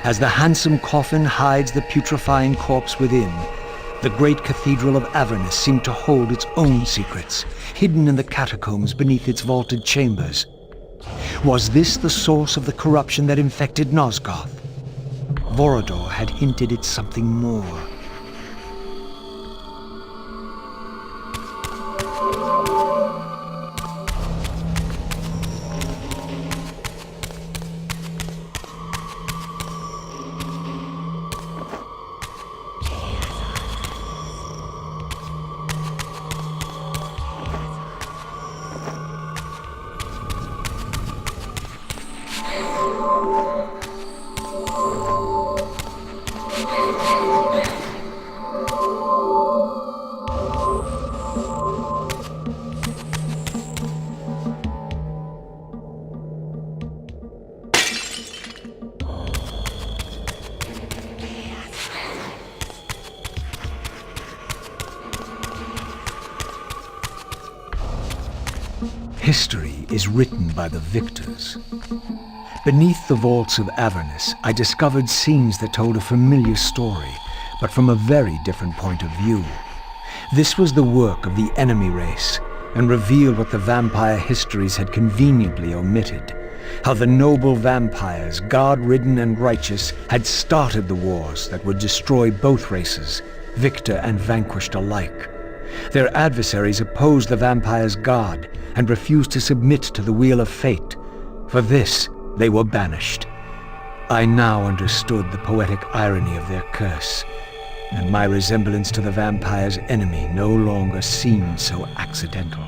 As the handsome coffin hides the putrefying corpse within, the great cathedral of Avernus seemed to hold its own secrets, hidden in the catacombs beneath its vaulted chambers. Was this the source of the corruption that infected Nosgoth? Vorador had hinted at something more. History is written by the victors. Beneath the vaults of Avernus, I discovered scenes that told a familiar story, but from a very different point of view. This was the work of the enemy race, and revealed what the vampire histories had conveniently omitted. How the noble vampires, god-ridden and righteous, had started the wars that would destroy both races, victor and vanquished alike. Their adversaries opposed the vampires' god and refused to submit to the wheel of fate. For this, they were banished. I now understood the poetic irony of their curse, and my resemblance to the vampire's enemy no longer seemed so accidental.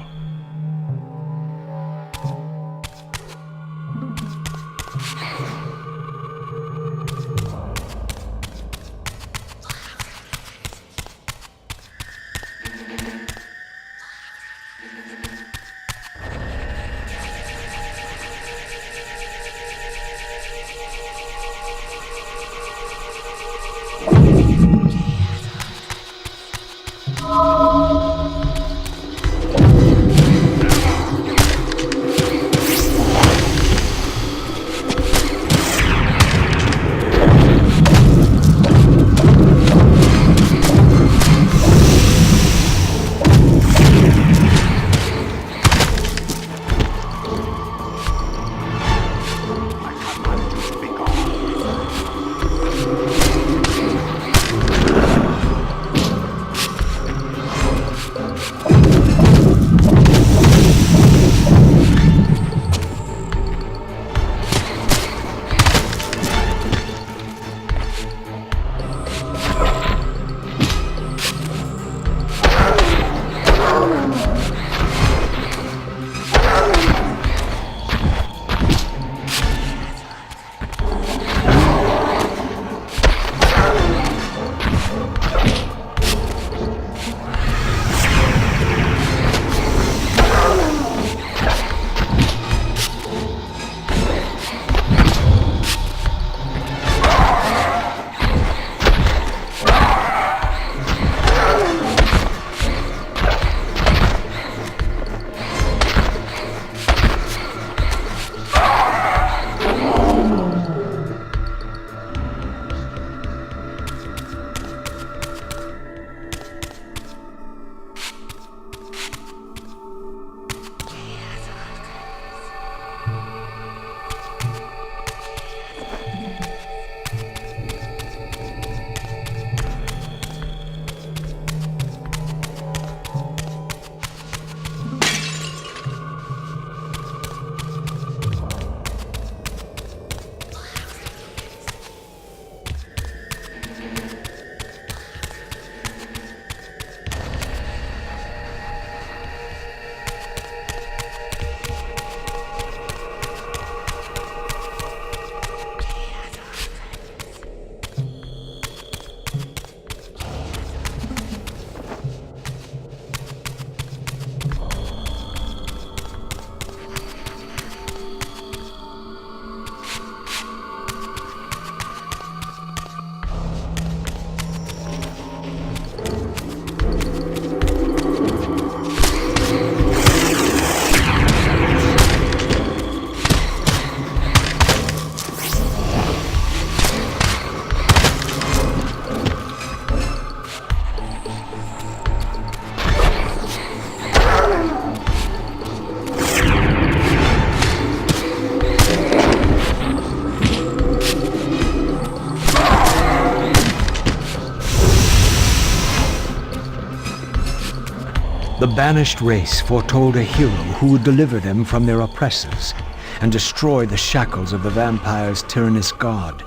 banished race foretold a hero who would deliver them from their oppressors and destroy the shackles of the vampire's tyrannous god,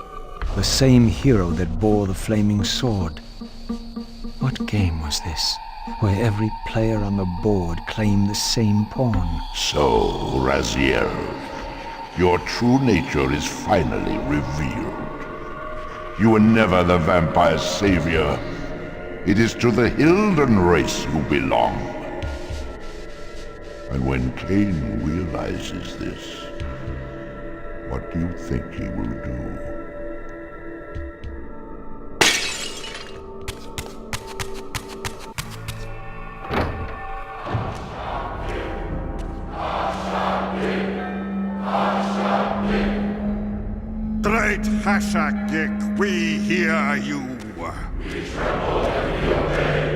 the same hero that bore the flaming sword. What game was this, where every player on the board claimed the same pawn? So, Razziel, your true nature is finally revealed. You were never the vampire's savior. It is to the Hilden race you belong. And when Kain realizes this, what do you think he will do? Great Hashagik, we hear you. We tremble and we obey.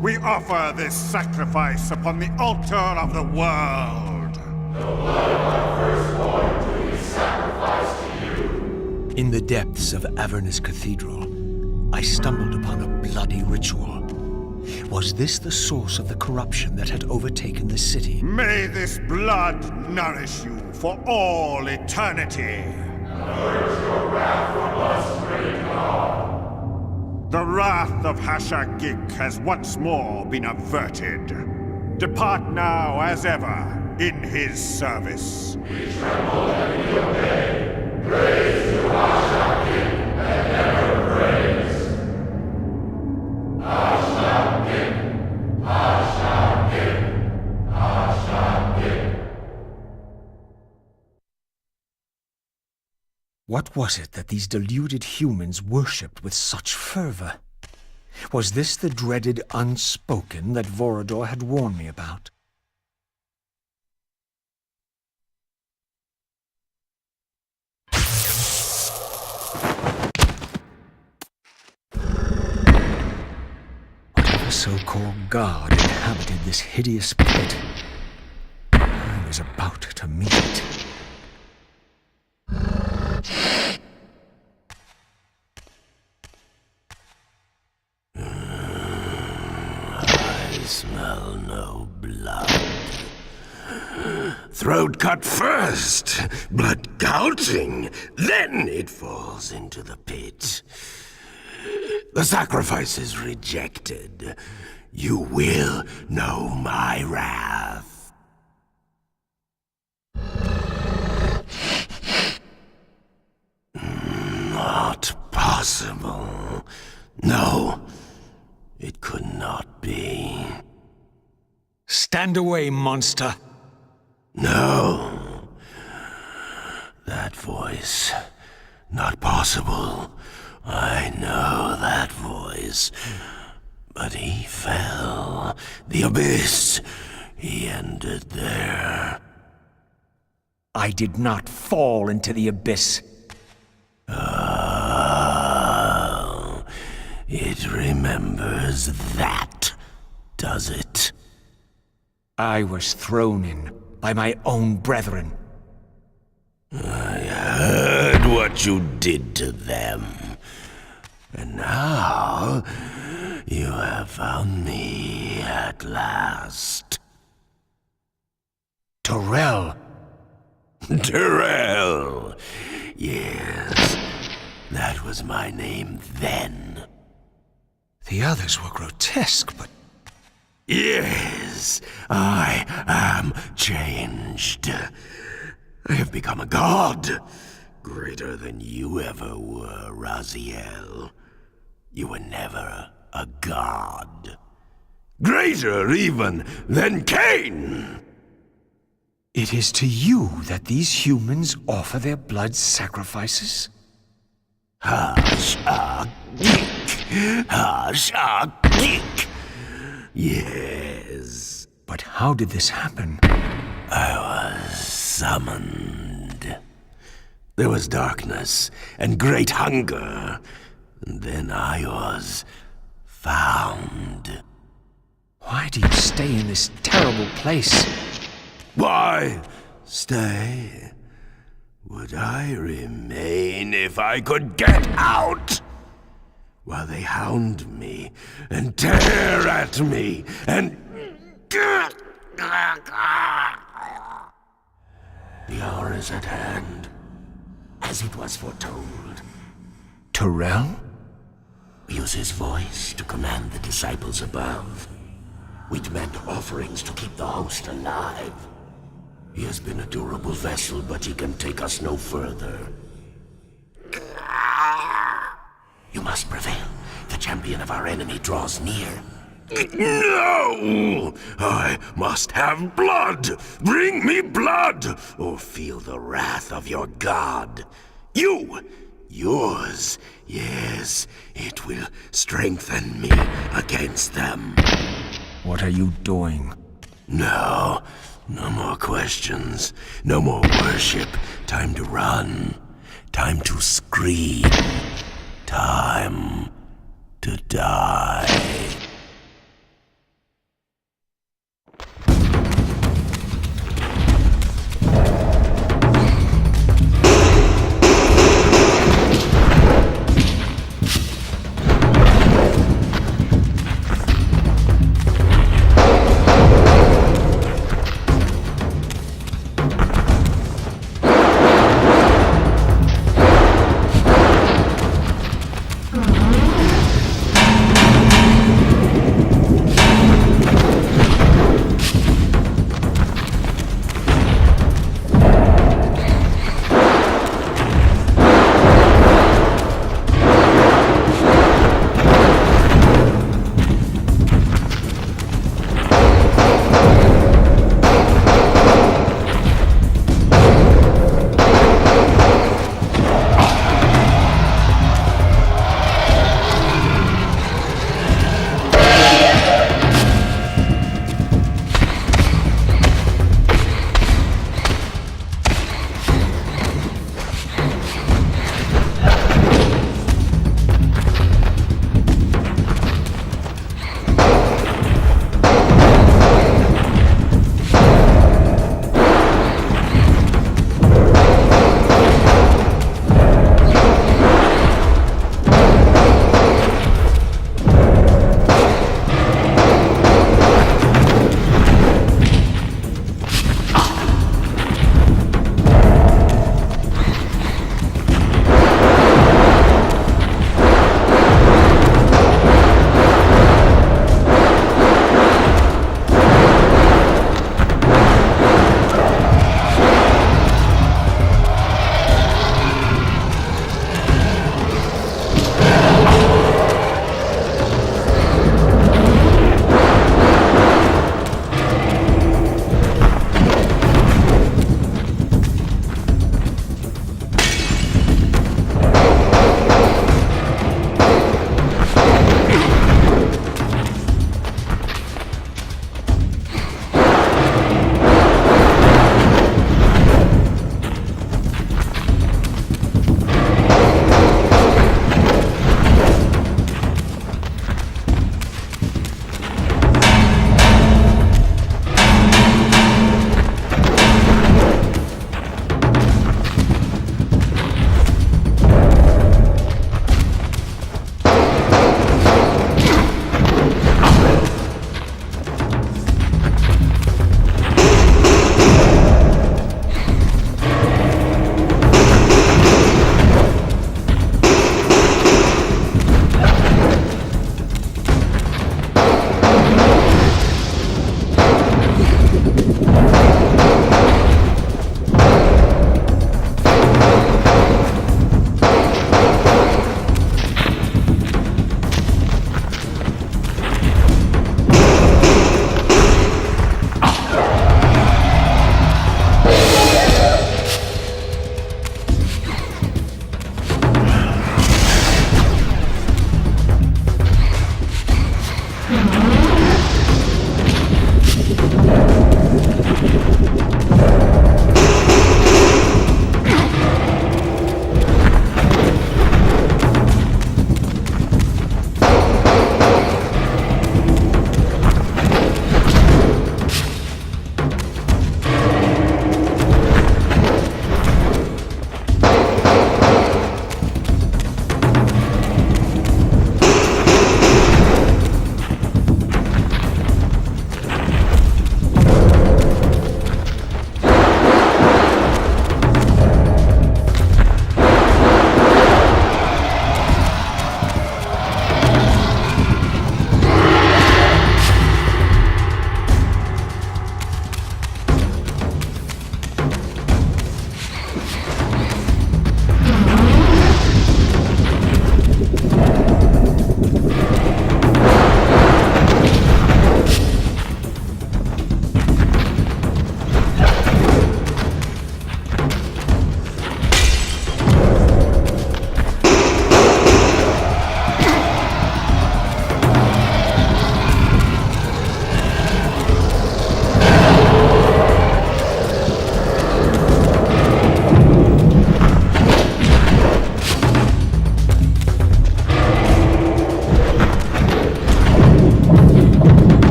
We offer this sacrifice upon the altar of the world. The blood of our firstborn do we sacrifice to you. In the depths of Avernus Cathedral, I stumbled upon a bloody ritual. Was this the source of the corruption that had overtaken the city? May this blood nourish you for all eternity. Purge your wrath from us, great God. The wrath of Hashagik has once more been averted. Depart now as ever in his service. We tremble and we obey. Praise to Hashagik and ever praise. Hashagik, Hashagik, Hashagik. What was it that these deluded humans worshipped with such fervor? Was this the dreaded unspoken that Vorador had warned me about? Whatever so-called god inhabited this hideous pit, I was about to meet it. I smell no blood. Throat cut first, blood gouting, then it falls into the pit. The sacrifice is rejected. You will know my wrath. Not possible. No, it could not be. Stand away, monster! No. That voice. Not possible. I know that voice. But he fell. The abyss. He ended there. I did not fall into the abyss. Oh. It remembers that, does it? I was thrown in by my own brethren. I heard what you did to them. And now, you have found me at last. Terrell! Terrell! Yes, that was my name then. The others were grotesque, but... Yes, I am changed. I have become a god, greater than you ever were, Razziel. You were never a god. Greater even than Kain! It is to you that these humans offer their blood sacrifices? Hashagik! Hashagik! Yes. But how did this happen? I was summoned. There was darkness and great hunger. And then I was found. Why do you stay in this terrible place? Why stay? Would I remain if I could get out? While they hound me and tear at me and The hour is at hand, as it was foretold. Terrell? We use his voice to command the disciples above. We demand offerings to keep the host alive. He has been a durable vessel, but he can take us no further. You must prevail. The champion of our enemy draws near. No! I must have blood! Bring me blood! Or feel the wrath of your god. Yours. Yes, it will strengthen me against them. What are you doing? No more questions. No more worship. Time to run. Time to scream. Time to die.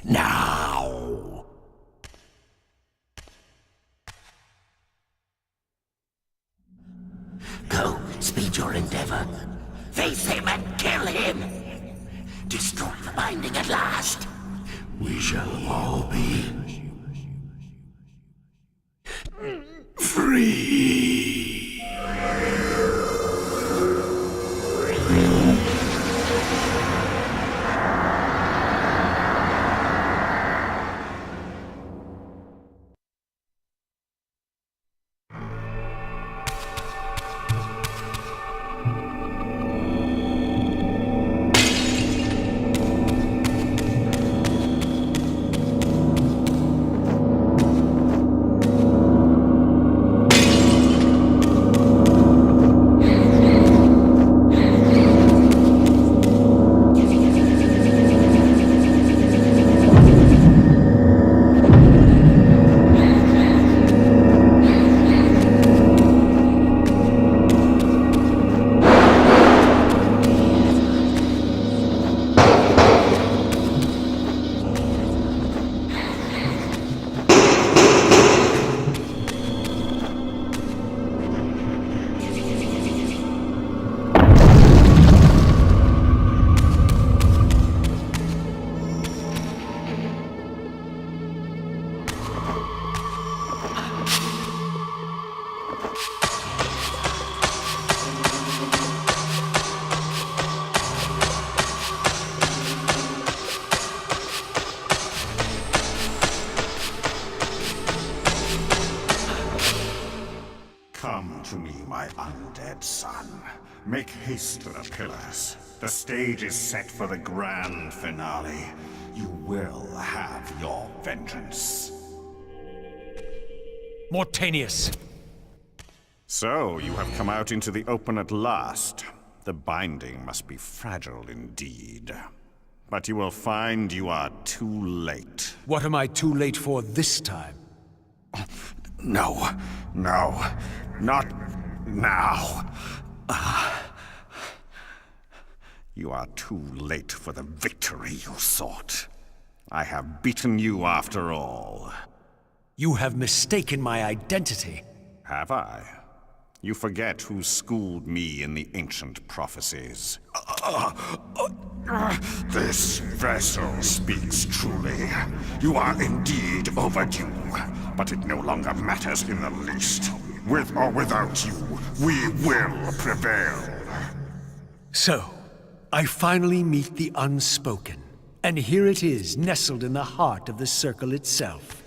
Now! Go, speed your endeavor. Face him and kill him! Destroy the binding at last! We shall all be free! Come to me, my undead son. Make haste to the pillars. The stage is set for the grand finale. You will have your vengeance. Mortanius! So, you have come out into the open at last. The binding must be fragile indeed. But you will find you are too late. What am I too late for this time? No, not now. You are too late for the victory you sought. I have beaten you after all. You have mistaken my identity. Have I? You forget who schooled me in the ancient prophecies. This vessel speaks truly. You are indeed overdue, but it no longer matters in the least. With or without you, we will prevail. So, I finally meet the unspoken. And here it is, nestled in the heart of the circle itself.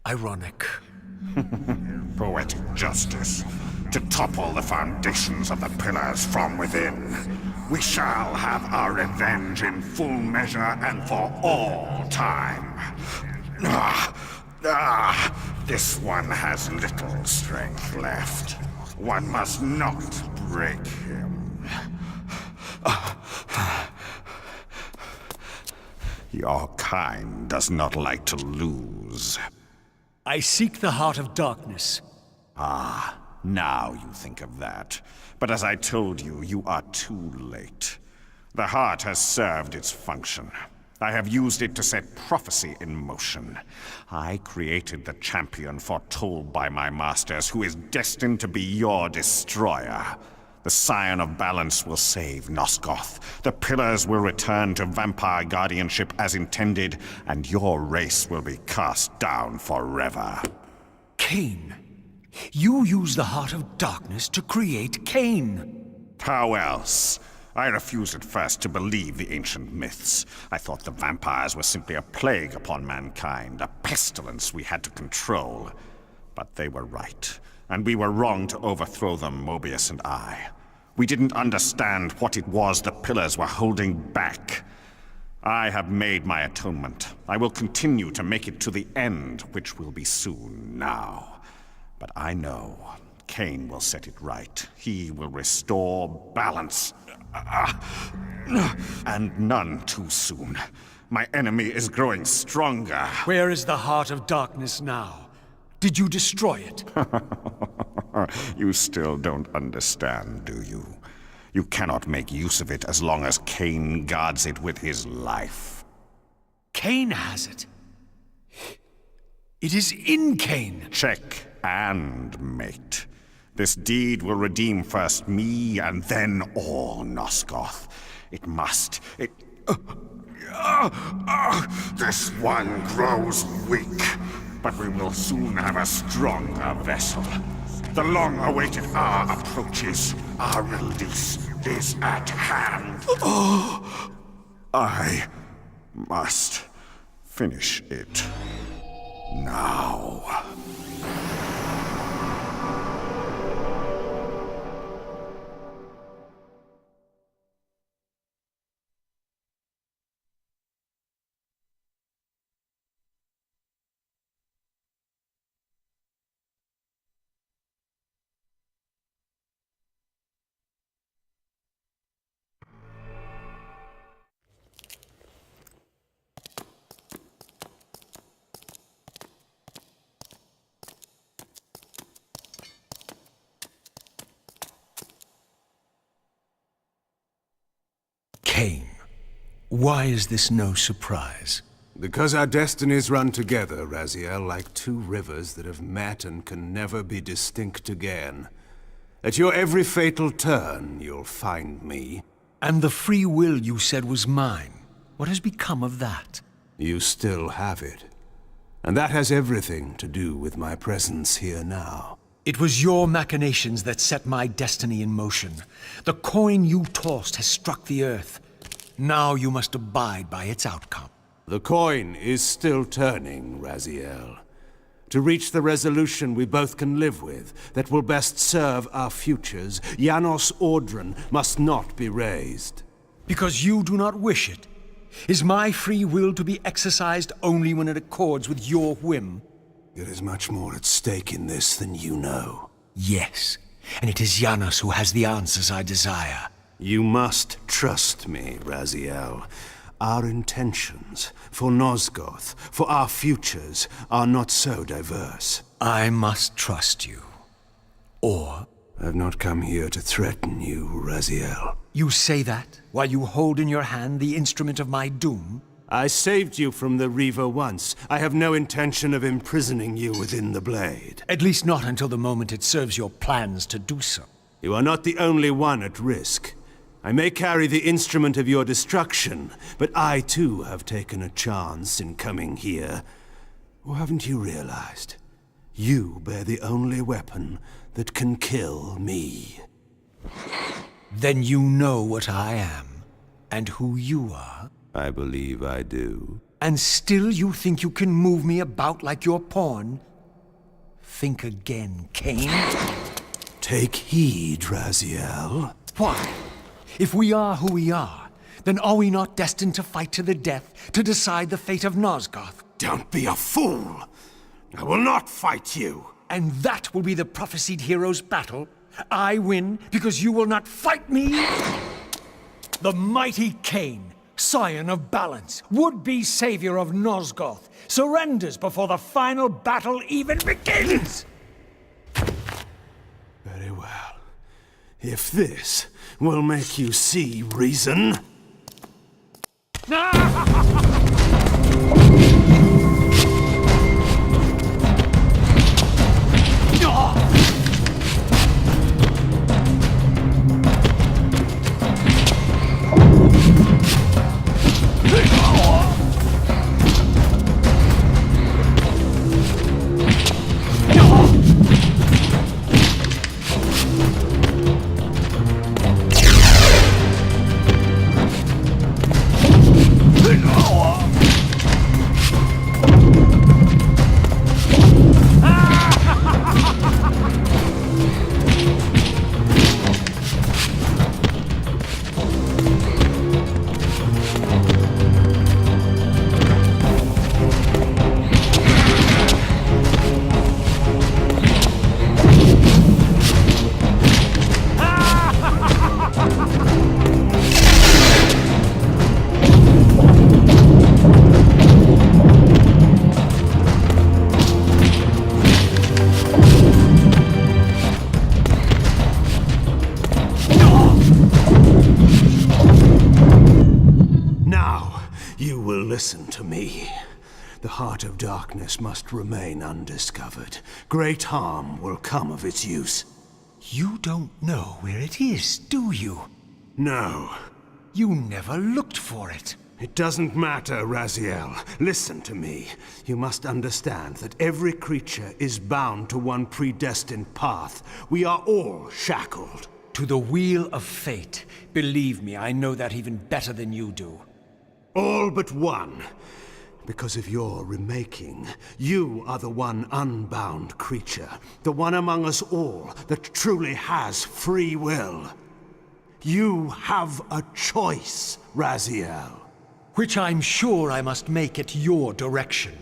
Ironic. Poetic justice. To topple the foundations of the pillars from within. We shall have our revenge in full measure and for all time. This one has little strength left. One must not break him. Your kind does not like to lose. I seek the heart of darkness. Now you think of that. But as I told you, you are too late. The heart has served its function. I have used it to set prophecy in motion. I created the champion foretold by my masters, who is destined to be your destroyer. The Scion of Balance will save Nosgoth. The Pillars will return to vampire guardianship as intended, and your race will be cast down forever. Kain. You use the heart of darkness to create Kain. How else? I refused at first to believe the ancient myths. I thought the vampires were simply a plague upon mankind, a pestilence we had to control. But they were right, and we were wrong to overthrow them, Mobius and I. We didn't understand what it was the Pillars were holding back. I have made my atonement. I will continue to make it to the end, which will be soon now. But I know Kain will set it right. He will restore balance. And none too soon. My enemy is growing stronger. Where is the heart of darkness now? Did you destroy it? You still don't understand, do you? You cannot make use of it as long as Kain guards it with his life. Kain has it. It is in Kain. Check and mate. This deed will redeem first me and then all Nosgoth. It must. This one grows weak, but we will soon have a stronger vessel. The long-awaited hour approaches. Our release is at hand. I must finish it now. Kain, why is this no surprise? Because our destinies run together, Razziel, like two rivers that have met and can never be distinct again. At your every fatal turn, you'll find me. And the free will you said was mine. What has become of that? You still have it. And that has everything to do with my presence here now. It was your machinations that set my destiny in motion. The coin you tossed has struck the earth. Now you must abide by its outcome. The coin is still turning, Razziel. To reach the resolution we both can live with, that will best serve our futures, Janos Audron must not be raised. Because you do not wish it? Is my free will to be exercised only when it accords with your whim? There is much more at stake in this than you know. Yes, and it is Janos who has the answers I desire. You must trust me, Razziel. Our intentions, for Nosgoth, for our futures, are not so diverse. I must trust you. Or... I've not come here to threaten you, Razziel. You say that while you hold in your hand the instrument of my doom? I saved you from the Reaver once. I have no intention of imprisoning you within the blade. At least not until the moment it serves your plans to do so. You are not the only one at risk. I may carry the instrument of your destruction, but I too have taken a chance in coming here. Or haven't you realized? You bear the only weapon that can kill me. Then you know what I am, and who you are? I believe I do. And still you think you can move me about like your pawn? Think again, Kain. Take heed, Razziel. Why? If we are who we are, then are we not destined to fight to the death, to decide the fate of Nosgoth? Don't be a fool! I will not fight you! And that will be the prophesied hero's battle? I win because you will not fight me? The mighty Kain, scion of balance, would-be savior of Nosgoth, surrenders before the final battle even begins! Very well. If this will make you see reason... The heart of darkness must remain undiscovered. Great harm will come of its use. You don't know where it is, do you? No. You never looked for it. It doesn't matter, Razziel. Listen to me. You must understand that every creature is bound to one predestined path. We are all shackled. To the wheel of fate. Believe me, I know that even better than you do. All but one. Because of your remaking, you are the one unbound creature. The one among us all that truly has free will. You have a choice, Razziel. Which I'm sure I must make at your direction.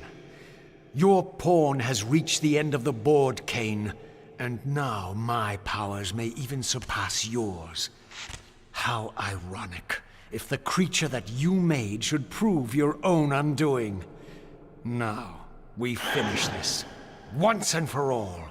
Your pawn has reached the end of the board, Kain, and now my powers may even surpass yours. How ironic, if the creature that you made should prove your own undoing. Now, we finish this, once and for all.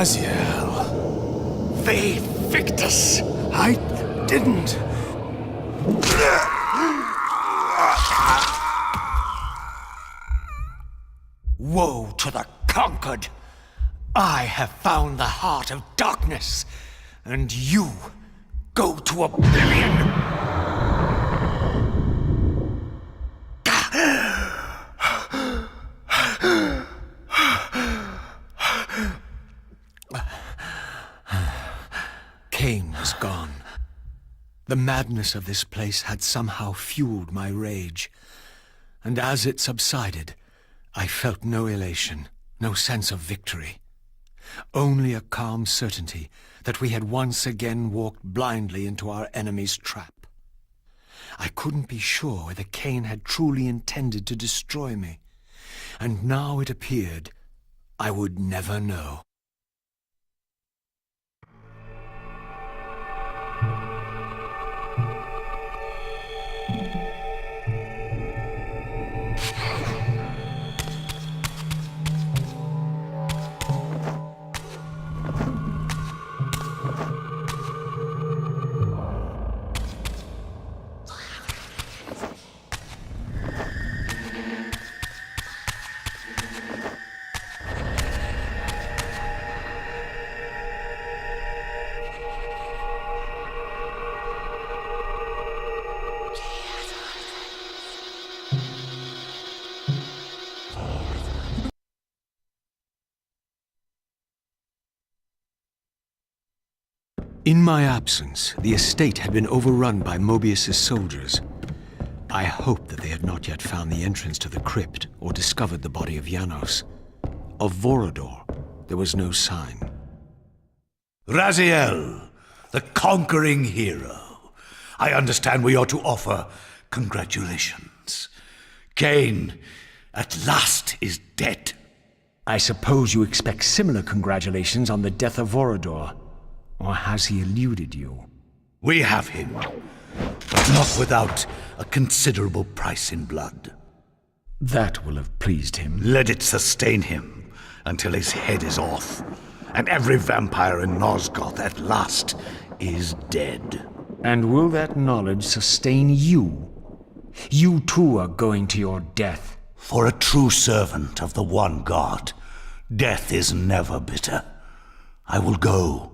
Razziel. They Victus! I didn't. Woe to the conquered! I have found the heart of darkness, and you go to oblivion! Kain was gone. The madness of this place had somehow fueled my rage, and as it subsided, I felt no elation, no sense of victory. Only a calm certainty that we had once again walked blindly into our enemy's trap. I couldn't be sure whether Kain had truly intended to destroy me, and now it appeared I would never know. In my absence, the estate had been overrun by Mobius's soldiers. I hoped that they had not yet found the entrance to the crypt or discovered the body of Janos. Of Vorador, there was no sign. Razиэль, the conquering hero. I understand we ought to offer congratulations. Kain, at last, is dead. I suppose you expect similar congratulations on the death of Vorador. Or has he eluded you? We have him, but not without a considerable price in blood. That will have pleased him. Let it sustain him until his head is off, and every vampire in Nosgoth at last is dead. And will that knowledge sustain you? You too are going to your death. For a true servant of the one God, death is never bitter. I will go,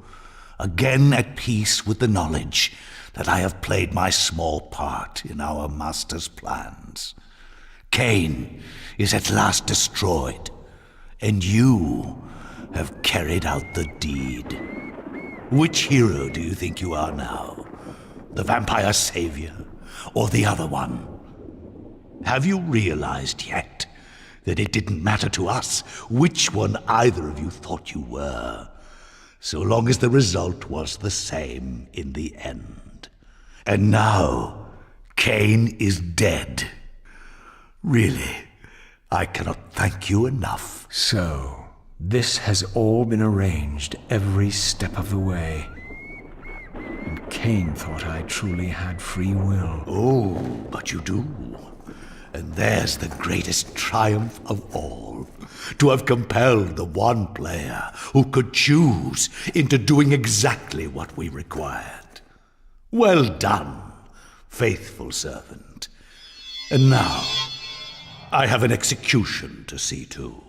again at peace with the knowledge that I have played my small part in our master's plans. Kain is at last destroyed, and you have carried out the deed. Which hero do you think you are now? The vampire savior, or the other one? Have you realized yet that it didn't matter to us which one either of you thought you were, so long as the result was the same in the end? And now, Kain is dead. Really, I cannot thank you enough. So, this has all been arranged every step of the way. And Kain thought I truly had free will. Oh, but you do. And there's the greatest triumph of all, to have compelled the one player who could choose into doing exactly what we required. Well done, faithful servant. And now, I have an execution to see to.